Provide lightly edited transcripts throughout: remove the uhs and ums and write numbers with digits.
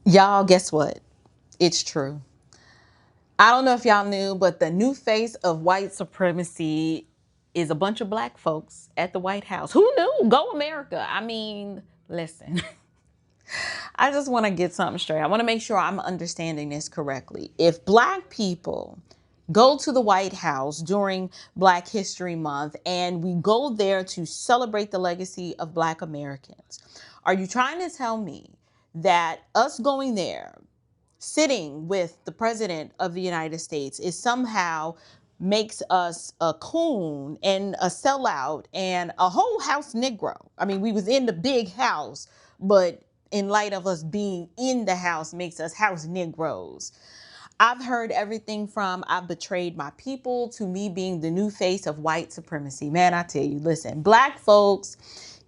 Y'all, guess what? It's true. I don't know if y'all knew, but the new face of white supremacy is a bunch of black folks at the White House. Who knew? Go America. I mean, listen. I just want to get something straight. I want to make sure I'm understanding this correctly. If black people go to the White House during Black History Month and we go there to celebrate the legacy of Black Americans, are you trying to tell me that us going there, sitting with the President of the United States, is somehow makes us a coon and a sellout and a whole house Negro? I mean, we was in the big house, but in light of us being in the house makes us house Negroes. I've heard everything from I've betrayed my people to me being the new face of white supremacy. Man, I tell you, listen, black folks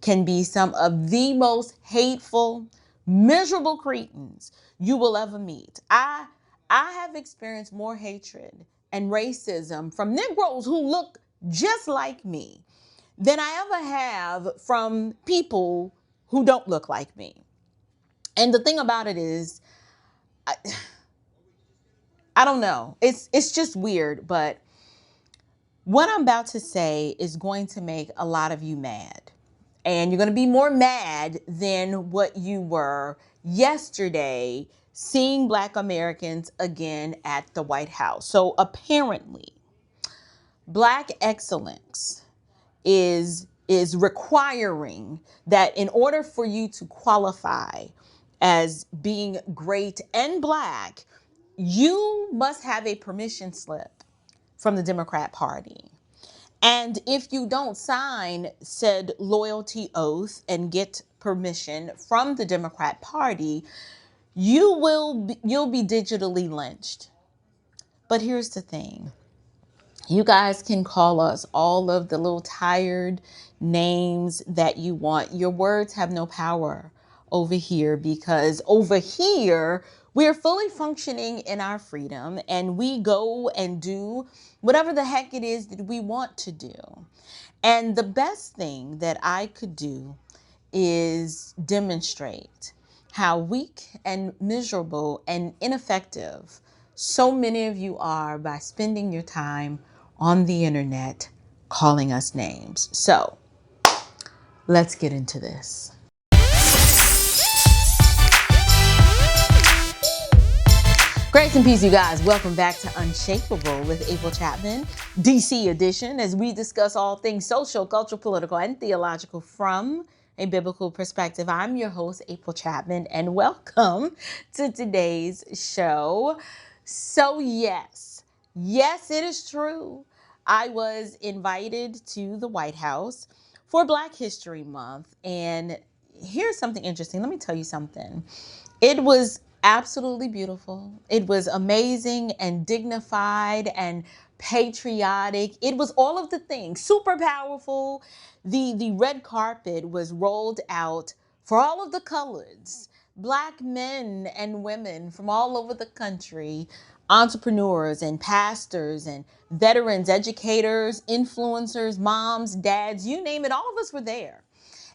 can be some of the most hateful, miserable cretins you will ever meet. I have experienced more hatred and racism from Negroes who look just like me than I ever have from people who don't look like me. And the thing about it is, I, I don't know. It's just weird, but what I'm about to say is going to make a lot of you mad. And you're going to be more mad than what you were yesterday seeing Black Americans again at the White House. So apparently, Black excellence is requiring that in order for you to qualify as being great and Black, you must have a permission slip from the Democrat Party. And if you don't sign said loyalty oath and get permission from the Democrat Party, you'll be digitally lynched. But here's the thing. You guys can call us all of the little tired names that you want. Your words have no power over here, because over here, we're fully functioning in our freedom and we go and do whatever the heck it is that we want to do. And the best thing that I could do is demonstrate how weak and miserable and ineffective so many of you are by spending your time on the internet calling us names. So let's get into this. Grace and peace, you guys. Welcome back to Unshakable with April Chapman, DC edition, as we discuss all things social, cultural, political, and theological from a biblical perspective. I'm your host, April Chapman, and welcome to today's show. So yes, it is true. I was invited to the White House for Black History Month, and here's something interesting. Let me tell you something. It was absolutely beautiful. It was amazing and dignified and patriotic. It was all of the things, super powerful. The red carpet was rolled out for all of the coloreds, Black men and women from all over the country, entrepreneurs and pastors and veterans, educators, influencers, moms, dads, you name it, all of us were there.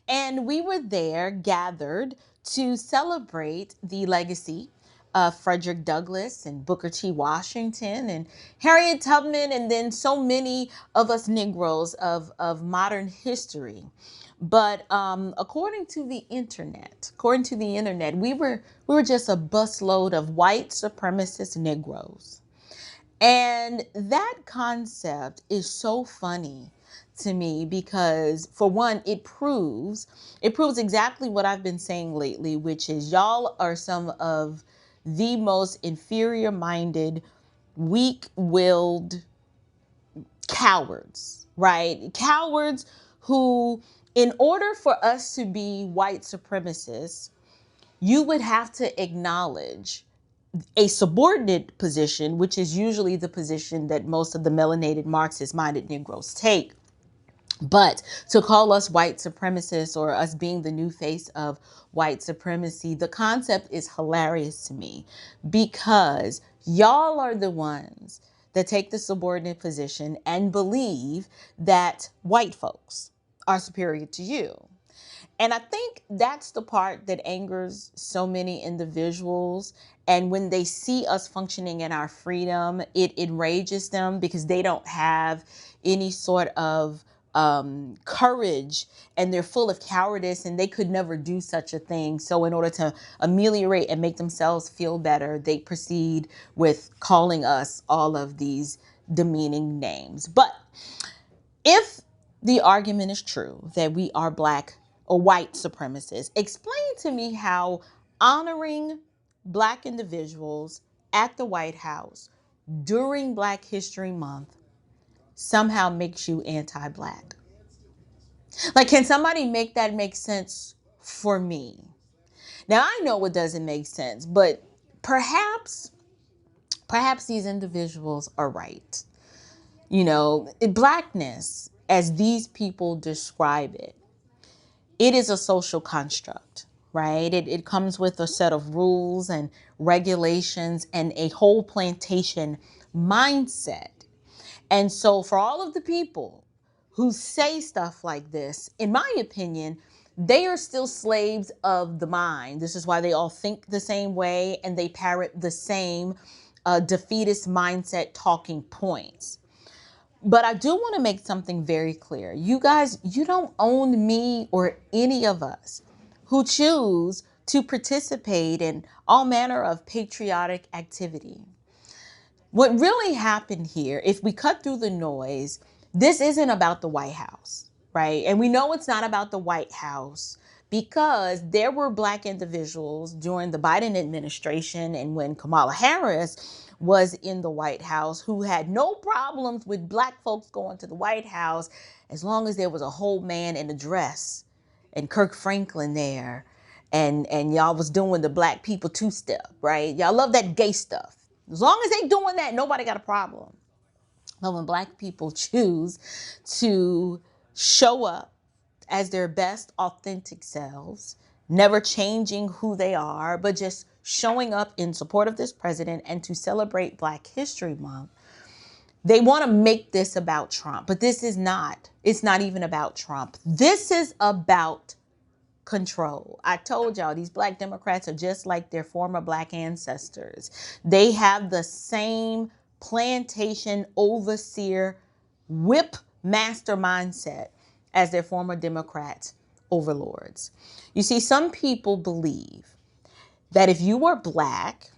And we were there gathered to celebrate the legacy of Frederick Douglass and Booker T. Washington and Harriet Tubman, and then so many of us Negroes of modern history. But according to the internet, we were just a busload of white supremacist Negroes. And that concept is so funny to me because, for one, it proves exactly what I've been saying lately, which is y'all are some of the most inferior minded, weak-willed cowards, right? Cowards who, in order for us to be white supremacists, you would have to acknowledge a subordinate position, which is usually the position that most of the melanated Marxist-minded Negroes take. But to call us white supremacists or us being the new face of white supremacy, the concept is hilarious to me because y'all are the ones that take the subordinate position and believe that white folks are superior to you. And I think that's the part that angers so many individuals. And when they see us functioning in our freedom, it enrages them because they don't have any sort of courage, and they're full of cowardice, and they could never do such a thing. So in order to ameliorate and make themselves feel better, they proceed with calling us all of these demeaning names. But if the argument is true that we are black or white supremacists, explain to me how honoring black individuals at the White House during Black History Month somehow makes you anti-black. Like, can somebody make that make sense for me? Now, I know it doesn't make sense, but perhaps these individuals are right. You know, blackness, as these people describe it, it is a social construct, right? It comes with a set of rules and regulations and a whole plantation mindset. And so for all of the people who say stuff like this, in my opinion, they are still slaves of the mind. This is why they all think the same way and they parrot the same defeatist mindset talking points. But I do want to make something very clear. You guys, you don't own me or any of us who choose to participate in all manner of patriotic activity. What really happened here, if we cut through the noise, this isn't about the White House, right? And we know it's not about the White House because there were black individuals during the Biden administration and when Kamala Harris was in the White House who had no problems with black folks going to the White House as long as there was a whole man in a dress and Kirk Franklin there and y'all was doing the black people two-step, right? Y'all love that gay stuff. As long as they doing that, nobody got a problem. But when black people choose to show up as their best authentic selves, never changing who they are, but just showing up in support of this president and to celebrate Black History Month, they want to make this about Trump. But this is not. It's not even about Trump. This is about control. I told y'all these black Democrats are just like their former black ancestors. They have the same plantation overseer whip master mindset as their former Democrat overlords. You see, some people believe that if you are black,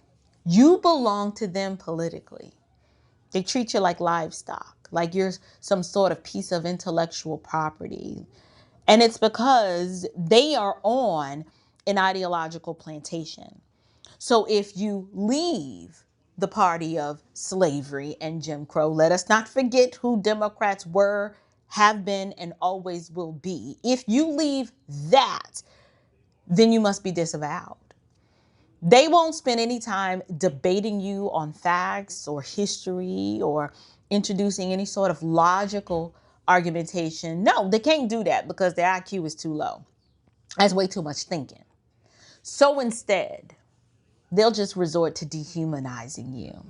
you belong to them politically. They treat you like livestock, like you're some sort of piece of intellectual property. And it's because they are on an ideological plantation. So if you leave the party of slavery and Jim Crow, let us not forget who Democrats were, have been, and always will be. If you leave that, then you must be disavowed. They won't spend any time debating you on facts or history or introducing any sort of logical argumentation. No, they can't do that because their IQ is too low. That's way too much thinking. So instead, they'll just resort to dehumanizing you.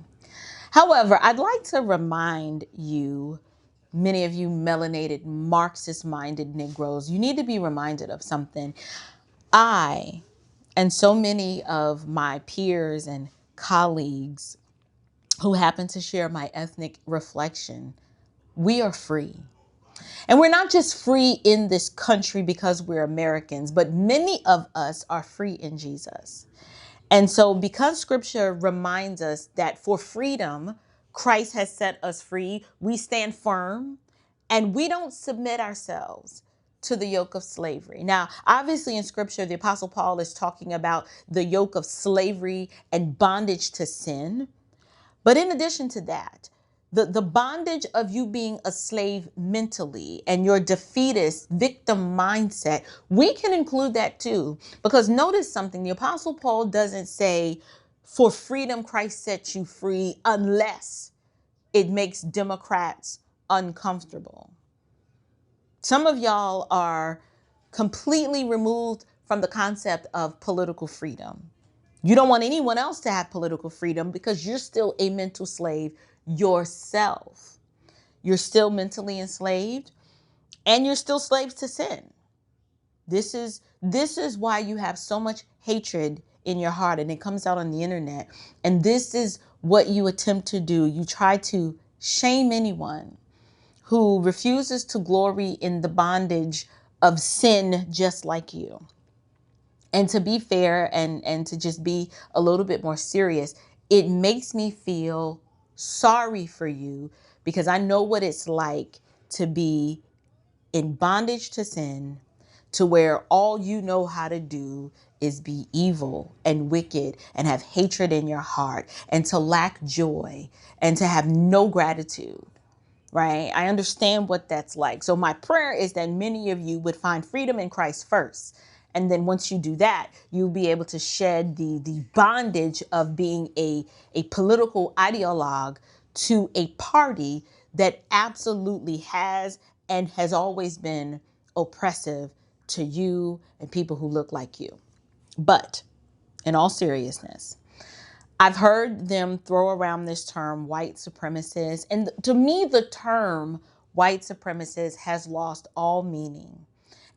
However, I'd like to remind you, many of you melanated, Marxist-minded Negroes, you need to be reminded of something. I and so many of my peers and colleagues who happen to share my ethnic reflection, we are free. And we're not just free in this country because we're Americans, but many of us are free in Jesus. And so because scripture reminds us that for freedom, Christ has set us free, we stand firm and we don't submit ourselves to the yoke of slavery. Now, obviously in scripture, the Apostle Paul is talking about the yoke of slavery and bondage to sin. But in addition to that, the bondage of you being a slave mentally and your defeatist victim mindset, we can include that too. Because notice something, the Apostle Paul doesn't say, for freedom Christ sets you free, unless it makes Democrats uncomfortable. Some of y'all are completely removed from the concept of political freedom. You don't want anyone else to have political freedom because you're still a mental slave yourself. You're still mentally enslaved and you're still slaves to sin. This is why you have so much hatred in your heart, and it comes out on the internet. And this is what you attempt to do. You try to shame anyone who refuses to glory in the bondage of sin just like you. And to be fair and to just be a little bit more serious, it makes me feel sorry for you, because I know what it's like to be in bondage to sin, to where all you know how to do is be evil and wicked and have hatred in your heart, and to lack joy and to have no gratitude. Right? I understand what that's like. So my prayer is that many of you would find freedom in Christ first. And then once you do that, you'll be able to shed the bondage of being a political ideologue to a party that absolutely has and has always been oppressive to you and people who look like you. But in all seriousness, I've heard them throw around this term white supremacist. And to me, the term white supremacist has lost all meaning.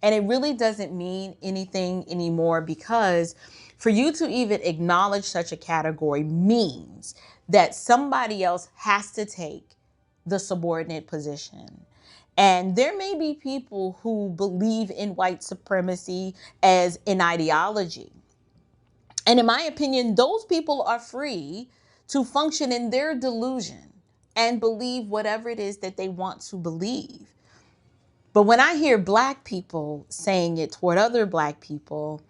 And it really doesn't mean anything anymore, because for you to even acknowledge such a category means that somebody else has to take the subordinate position. And there may be people who believe in white supremacy as an ideology. And in my opinion, those people are free to function in their delusion and believe whatever it is that they want to believe. But when I hear Black people saying it toward other Black people,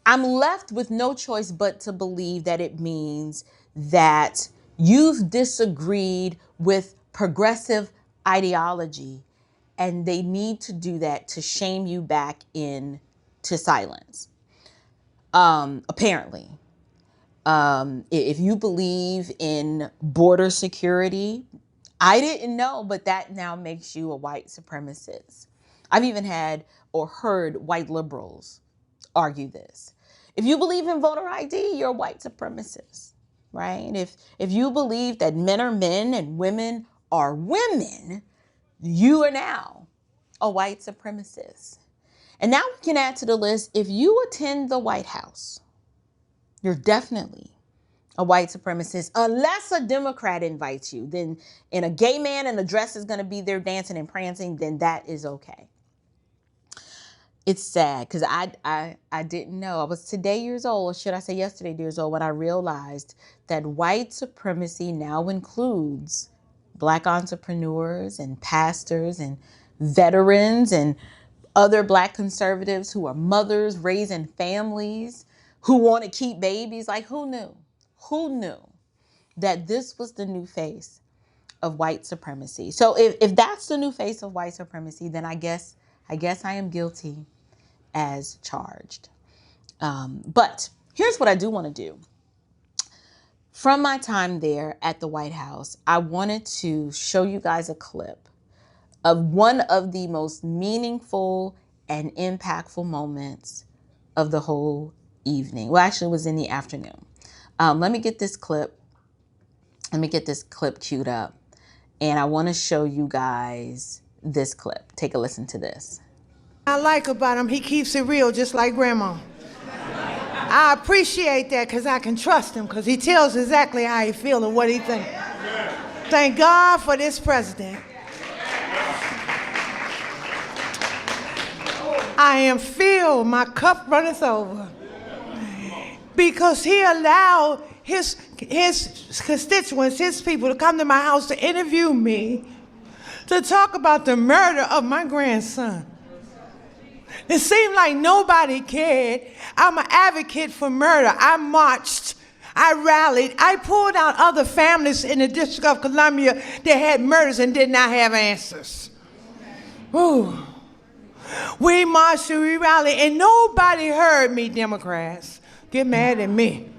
I'm left with no choice but to believe that it means that you've disagreed with progressive ideology, and they need to do that to shame you back into silence. Apparently, if you believe in border security, I didn't know, but that now makes you a white supremacist. I've even had or heard white liberals argue this. If you believe in voter ID, you're a white supremacist, right? If you believe that men are men and women are women, you are now a white supremacist. And now we can add to the list, if you attend the White House, you're definitely a white supremacist, unless a Democrat invites you. Then, and a gay man in a dress is going to be there dancing and prancing, then that is okay. It's sad, because I didn't know. I was today years old, or should I say yesterday years old, when I realized that white supremacy now includes Black entrepreneurs and pastors and veterans and other Black conservatives who are mothers raising families, who want to keep babies. Like, who knew? Who knew that this was the new face of white supremacy? So if that's the new face of white supremacy, then I guess I am guilty as charged. But here's what I do want to do. From my time there at the White House, I wanted to show you guys a clip of one of the most meaningful and impactful moments of the whole evening. Well, actually, it was in the afternoon. Let me get this clip queued up, and I want to show you guys this clip. Take a listen to this. I like about him, he keeps it real, just like Grandma. I appreciate that, because I can trust him, because he tells exactly how he feels and what he thinks. Thank God for this president. I am filled, my cup runneth over, because he allowed his constituents, his people, to come to my house to interview me, to talk about the murder of my grandson. It seemed like nobody cared. I'm an advocate for murder. I marched, I rallied, I pulled out other families in the District of Columbia that had murders and did not have answers. Ooh. We marched and we rallied, and nobody heard me, Democrats. Get mad at me.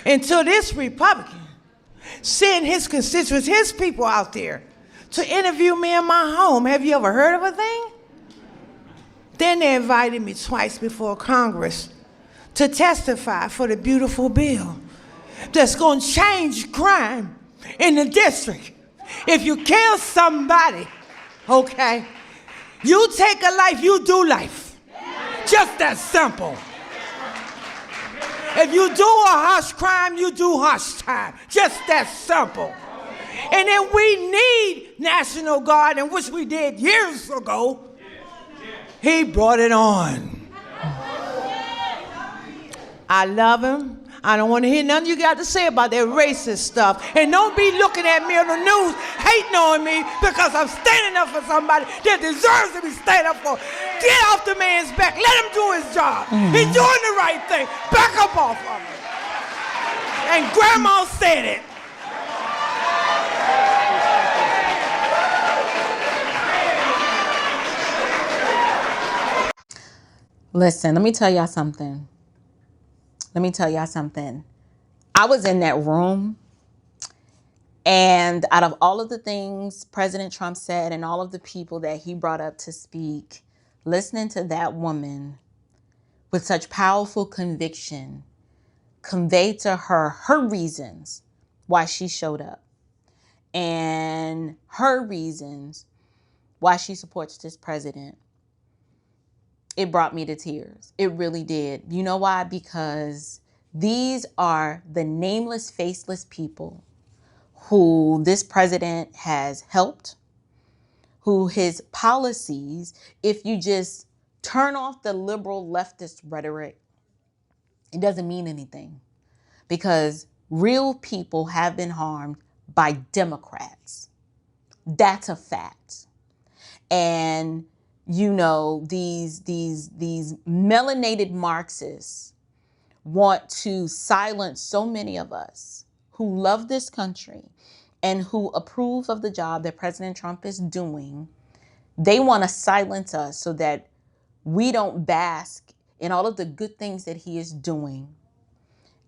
Until this Republican sent his constituents, his people out there to interview me in my home. Have you ever heard of a thing? Then they invited me twice before Congress to testify for the beautiful bill that's going to change crime in the district. If you kill somebody, okay, You take a life, you do life. Just that simple. If you do a harsh crime, you do harsh time. Just that simple. And then we need National Guard, and which we did years ago. He brought it on. I love him. I don't want to hear nothing you got to say about that racist stuff. And don't be looking at me on the news hating on me because I'm standing up for somebody that deserves to be standing up for. Get off the man's back. Let him do his job. He's doing the right thing. Back up off of him. And Grandma said it. Listen, let me tell y'all something. I was in that room, and out of all of the things President Trump said and all of the people that he brought up to speak, listening to that woman with such powerful conviction convey to her reasons why she showed up and her reasons why she supports this president, it brought me to tears. It really did. You know why? Because these are the nameless, faceless people who this president has helped, who his policies, if you just turn off the liberal leftist rhetoric, it doesn't mean anything, because real people have been harmed by Democrats. That's a fact. And you know, these melanated Marxists want to silence so many of us who love this country and who approve of the job that President Trump is doing. They want to silence us so that we don't bask in all of the good things that he is doing.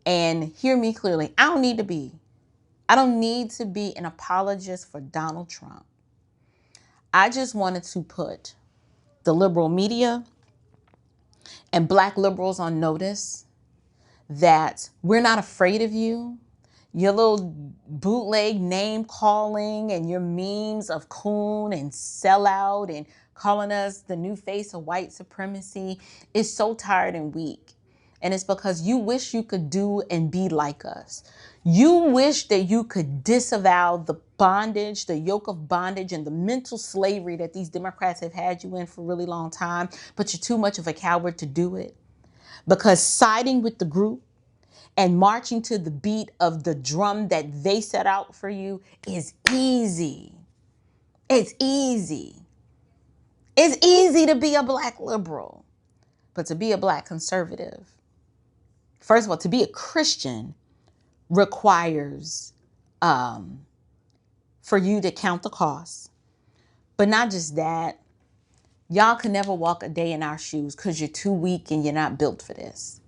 And hear me clearly, I don't need to be an apologist for Donald Trump. I just wanted to put the liberal media and Black liberals on notice that we're not afraid of you. Your little bootleg name calling and your memes of coon and sellout and calling us the new face of white supremacy is so tired and weak. And it's because you wish you could do and be like us. You wish that you could disavow the bondage, the yoke of bondage and the mental slavery that these Democrats have had you in for a really long time, but you're too much of a coward to do it. Because siding with the group and marching to the beat of the drum that they set out for you is easy. It's easy. It's easy to be a Black liberal, but to be a Black conservative, first of all, to be a Christian requires for you to count the cost. But not just that, y'all can never walk a day in our shoes because you're too weak and you're not built for this.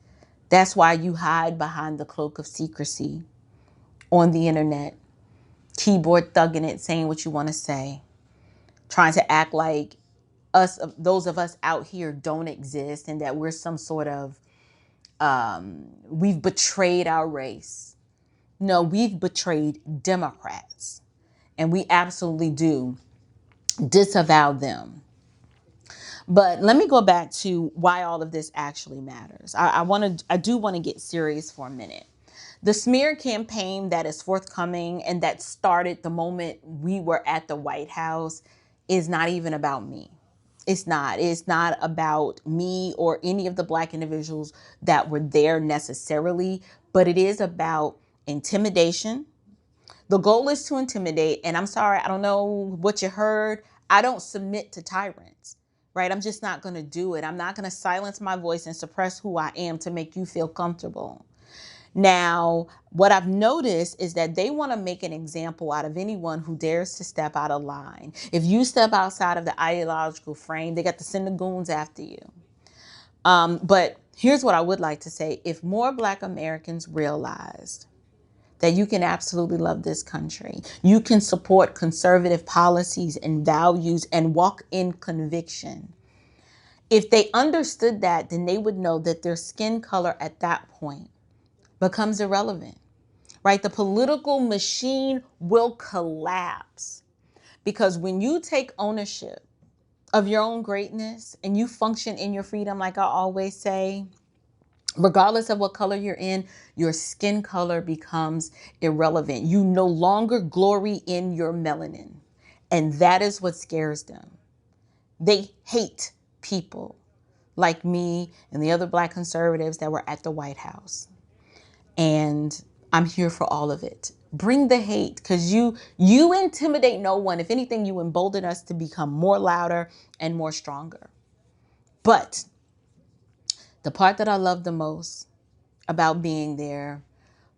That's why you hide behind the cloak of secrecy on the internet, keyboard thugging it, saying what you want to say, trying to act like us, those of us out here don't exist and that we're some sort of, we've betrayed our race. No, we've betrayed Democrats, and we absolutely do disavow them. But let me go back to why all of this actually matters. I do want to get serious for a minute. The smear campaign that is forthcoming and that started the moment we were at the White House is not even about me. It's not. It's not about me or any of the Black individuals that were there necessarily, but it is about intimidation. The goal is to intimidate. And I'm sorry, I don't know what you heard. I don't submit to tyrants, right? I'm just not going to do it. I'm not going to silence my voice and suppress who I am to make you feel comfortable. Now, what I've noticed is that they want to make an example out of anyone who dares to step out of line. If you step outside of the ideological frame, they got to send the goons after you. But here's what I would like to say. If more Black Americans realized that you can absolutely love this country, you can support conservative policies and values and walk in conviction. If they understood that, then they would know that their skin color at that point becomes irrelevant, right? The political machine will collapse, because when you take ownership of your own greatness and you function in your freedom, like I always say, regardless of what color you're in, your skin color becomes irrelevant. You no longer glory in your melanin. And that is what scares them. They hate people like me and the other Black conservatives that were at the White House. And I'm here for all of it. Bring the hate, because you intimidate no one. If anything, you embolden us to become more louder and more stronger. But the part that I love the most about being there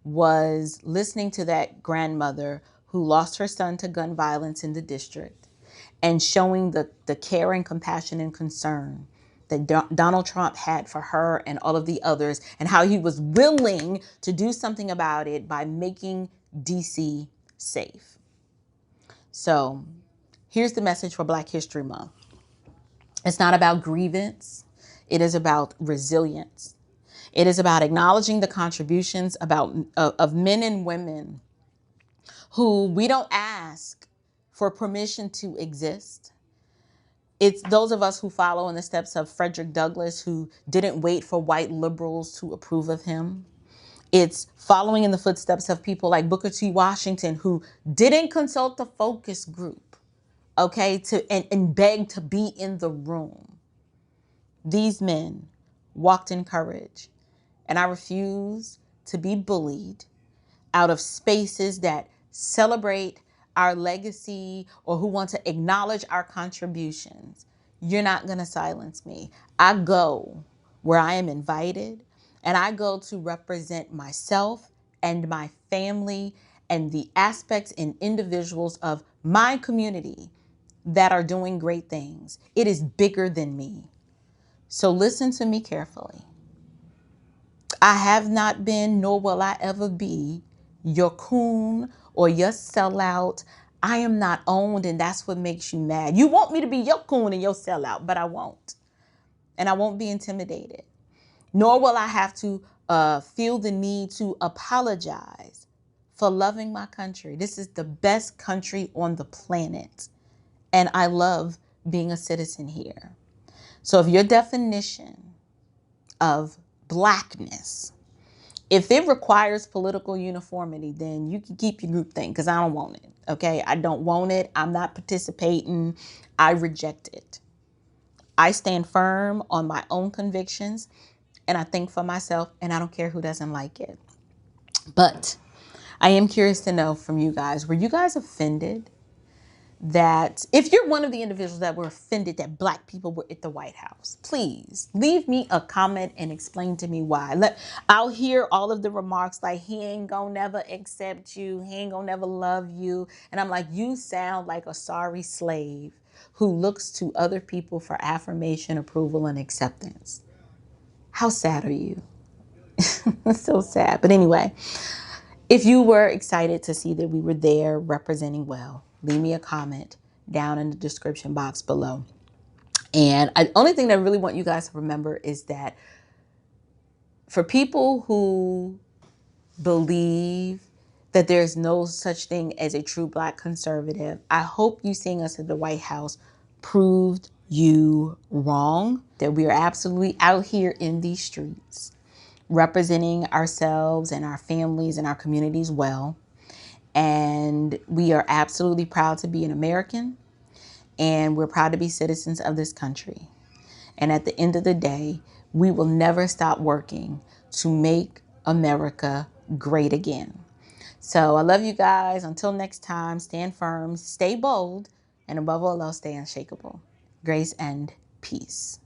was listening to that grandmother who lost her son to gun violence in the district and showing the care and compassion and concern that Donald Trump had for her and all of the others, and how he was willing to do something about it by making DC safe. So here's the message for Black History Month. It's not about grievance. It is about resilience. It is about acknowledging the contributions of men and women who we don't ask for permission to exist. It's those of us who follow in the steps of Frederick Douglass, who didn't wait for white liberals to approve of him. It's following in the footsteps of people like Booker T. Washington, who didn't consult the focus group, okay, and beg to be in the room. These men walked in courage, and I refuse to be bullied out of spaces that celebrate our legacy or who want to acknowledge our contributions. You're not going to silence me. I go where I am invited, and I go to represent myself and my family and the aspects and individuals of my community that are doing great things. It is bigger than me. So listen to me carefully. I have not been, nor will I ever be, your coon or your sellout. I am not owned, and that's what makes you mad. You want me to be your coon and your sellout, but I won't. And I won't be intimidated. Nor will I have to feel the need to apologize for loving my country. This is the best country on the planet. And I love being a citizen here. So if your definition of Blackness, if it requires political uniformity, then you can keep your group thing, because I don't want it. Okay, I don't want it. I'm not participating. I reject it. I stand firm on my own convictions, and I think for myself, and I don't care who doesn't like it. But I am curious to know from you guys, were you guys offended that if you're one of the individuals that were offended that Black people were at the White House, please leave me a comment and explain to me why. I'll hear all of the remarks like, he ain't gonna never accept you, he ain't gonna never love you. And I'm like, you sound like a sorry slave who looks to other people for affirmation, approval, and acceptance. How sad are you? It's so sad. But anyway, if you were excited to see that we were there representing well, leave me a comment down in the description box below. And the only thing that I really want you guys to remember is that for people who believe that there's no such thing as a true Black conservative, I hope you seeing us at the White House proved you wrong, that we are absolutely out here in these streets representing ourselves and our families and our communities well. And we are absolutely proud to be an American, and we're proud to be citizens of this country. And at the end of the day, we will never stop working to make America great again. So I love you guys. Until next time, stand firm, stay bold, and above all else, stay unshakable. Grace and peace.